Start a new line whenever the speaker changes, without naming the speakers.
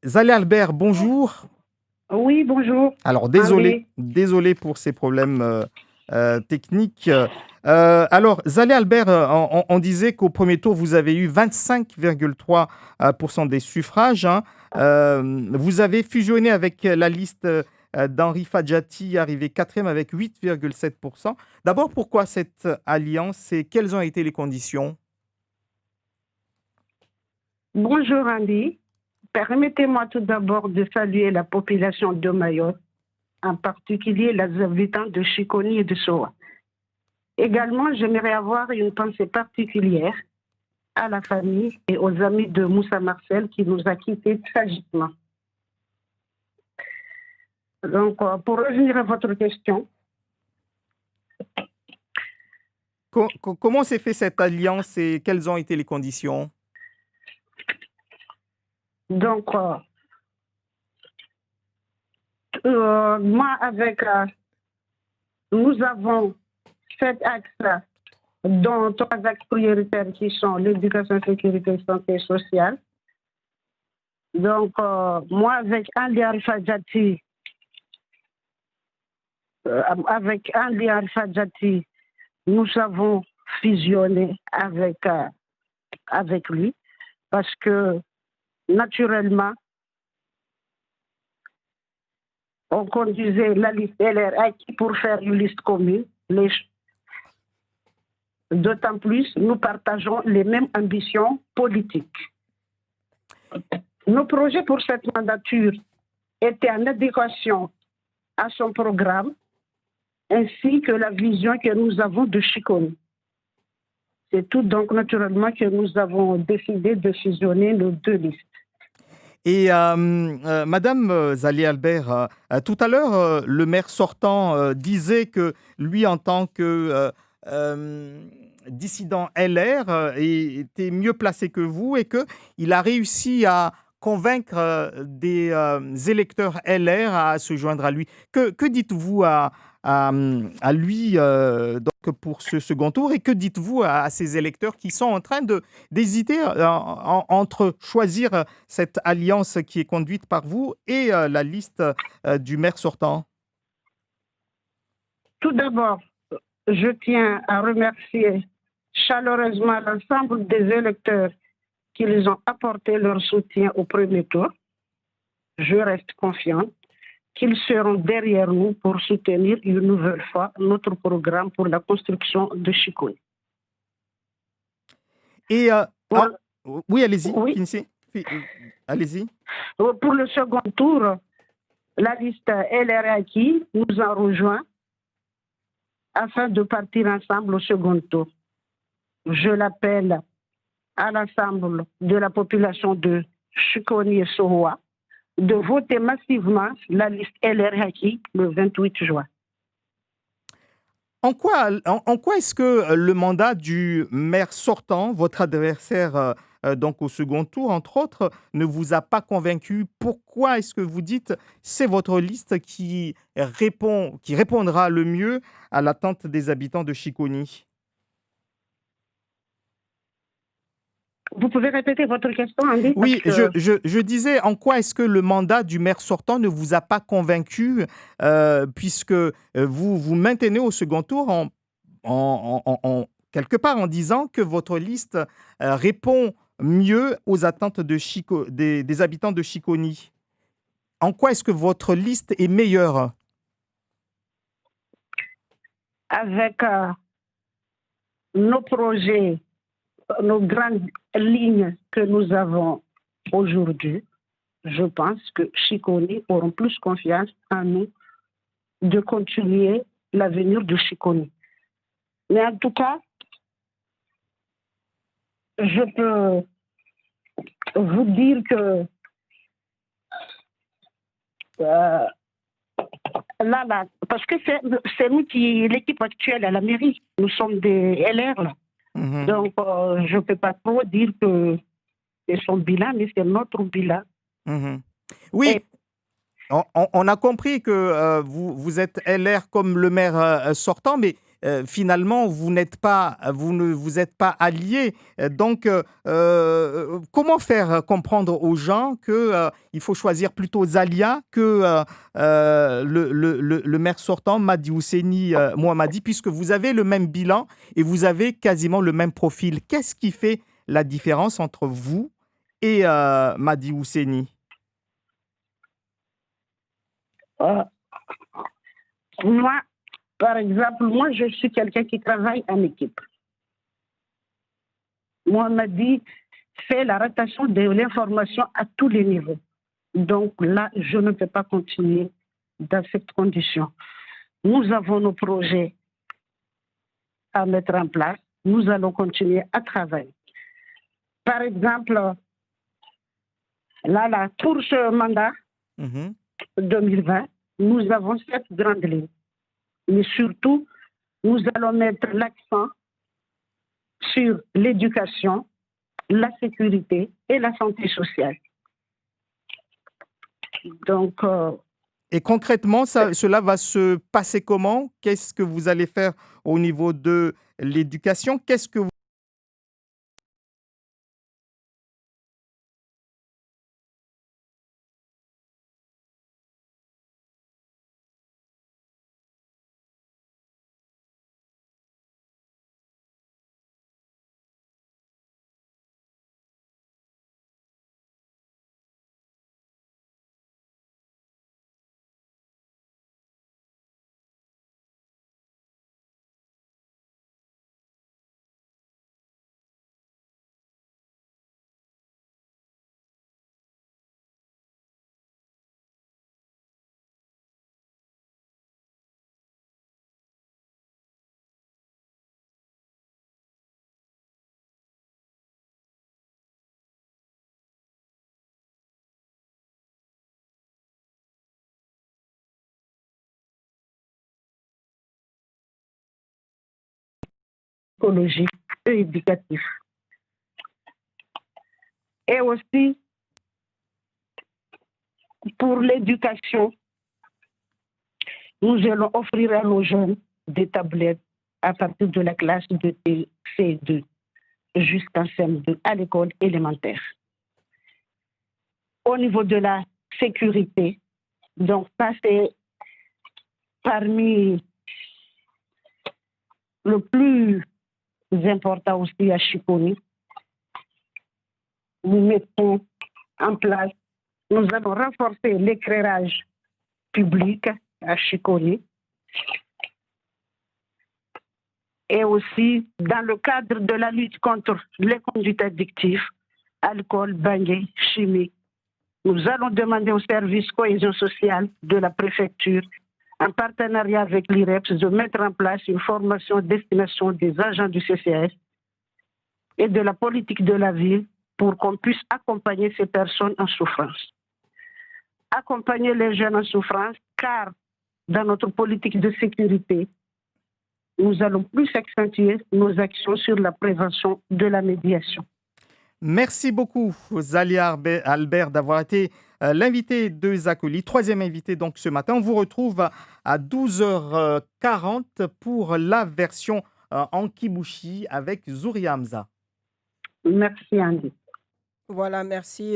Zalé Albert, bonjour.
Oui, bonjour,
Alors,
Henri.
désolé pour ces problèmes techniques. Alors, Zalé Albert, on disait qu'au premier tour, vous avez eu 25,3% des suffrages, hein. Vous avez fusionné avec la liste d'Henri Fadjati, arrivé quatrième avec 8,7%. D'abord, pourquoi cette alliance et quelles ont été les conditions?
Bonjour, Henri. Permettez-moi tout d'abord de saluer la population de Mayotte, en particulier les habitants de Chiconi et de Soa. Également, j'aimerais avoir une pensée particulière à la famille et aux amis de Moussa Marcel qui nous a quittés tragiquement. Donc, pour revenir à votre question,
Comment s'est fait cette alliance et quelles ont été les conditions?
donc, moi, nous avons 7 axes, dont 3 axes prioritaires qui sont l'éducation, sécurité, santé et sociale. Donc, moi, avec Andy Al-Fadjati, nous avons fusionné avec lui parce que, naturellement, on conduisait la liste LRA pour faire une liste commune. D'autant plus, nous partageons les mêmes ambitions politiques. Nos projets pour cette mandature étaient en adéquation à son programme ainsi que la vision que nous avons de Chicone. C'est tout donc naturellement que nous avons décidé de fusionner nos deux listes.
Et Madame Zali Albert, tout à l'heure, le maire sortant disait que lui, en tant que dissident LR, était mieux placé que vous et qu'il a réussi à convaincre des électeurs LR à se joindre à lui. Que dites-vous à lui donc pour ce second tour et que dites-vous à ces électeurs qui sont en train d'hésiter entre choisir cette alliance qui est conduite par vous et la liste du maire sortant?
Tout d'abord, je tiens à remercier chaleureusement l'ensemble des électeurs qui les ont apporté leur soutien au premier tour. Je reste confiante qu'ils seront derrière nous pour soutenir une nouvelle fois notre programme pour la construction de Chicone.
Et
Pour,
oui, allez-y,
oui,
finissez. Allez-y.
pour le second tour, la liste LRA qui nous a rejoint afin de partir ensemble au second tour. Je l'appelle à l'ensemble de la population de Chiconi et Sohoa de voter massivement la liste LR Haki le 28 juin.
En quoi est-ce que le mandat du maire sortant, votre adversaire donc au second tour, entre autres, ne vous a pas convaincu? Pourquoi est-ce que vous dites c'est votre liste qui répondra le mieux à l'attente des habitants de Chiconi?
Vous pouvez répéter votre question, Andy, parce
Oui,
que
je disais, en quoi est-ce que le mandat du maire sortant ne vous a pas convaincu, puisque vous vous maintenez au second tour quelque part en disant que votre liste répond mieux aux attentes des habitants de Chiconi. En quoi est-ce que votre liste est meilleure?
avec nos projets, nos grandes lignes que nous avons aujourd'hui, je pense que Chiconi auront plus confiance en nous de continuer l'avenir de Chiconi. Mais en tout cas, je peux vous dire que euh, là, parce que c'est nous qui, l'équipe actuelle à la mairie, nous sommes des LR là.
Mhm.
Donc, je ne peux pas trop dire que c'est son bilan, mais c'est notre bilan.
Mhm. Oui,
Et
on a compris que vous êtes LR comme le maire sortant, mais finalement, vous ne vous êtes pas alliés. Donc, comment faire comprendre aux gens qu'il faut choisir plutôt Zalia que le maire sortant, Madi Ousseni Mohamadi, puisque vous avez le même bilan et vous avez quasiment le même profil. Qu'est-ce qui fait la différence entre vous et Madi Ousseni?
Euh, Moi, par exemple, moi, je suis quelqu'un qui travaille en équipe. Moi, on m'a dit, fais la rotation de l'information à tous les niveaux. Donc là, je ne peux pas continuer dans cette condition. Nous avons nos projets à mettre en place. Nous allons continuer à travailler. Par exemple, là, pour ce mandat 2020, nous avons 7 grandes lignes. Mais surtout, nous allons mettre l'accent sur l'éducation, la sécurité et la santé sociale. Donc,
et concrètement, cela va se passer comment? Qu'est-ce que vous allez faire au niveau de l'éducation? Qu'est-ce que vous...
écologique et éducatif. Et aussi, pour l'éducation, nous allons offrir à nos jeunes des tablettes à partir de la classe de C2 jusqu'en CM2 à l'école élémentaire. Au niveau de la sécurité, donc ça c'est parmi le plus important aussi à Chikoni. Nous mettons en place, nous allons renforcer l'éclairage public à Chikoni. Et aussi, dans le cadre de la lutte contre les conduites addictives, alcool, bagnets, chimie, nous allons demander au service cohésion sociale de la préfecture, en partenariat avec l'IREPS, de mettre en place une formation à destination des agents du CCS et de la politique de la ville pour qu'on puisse accompagner ces personnes en souffrance. Accompagner les jeunes en souffrance, car dans notre politique de sécurité, nous allons plus accentuer nos actions sur la prévention de la médiation.
Merci beaucoup, Zalia Albert, d'avoir été l'invité de Zakoli, troisième invité donc ce matin. On vous retrouve à 12h40 pour la version en Kibushi avec Zouri Hamza.
Merci, Andy.
Voilà, merci.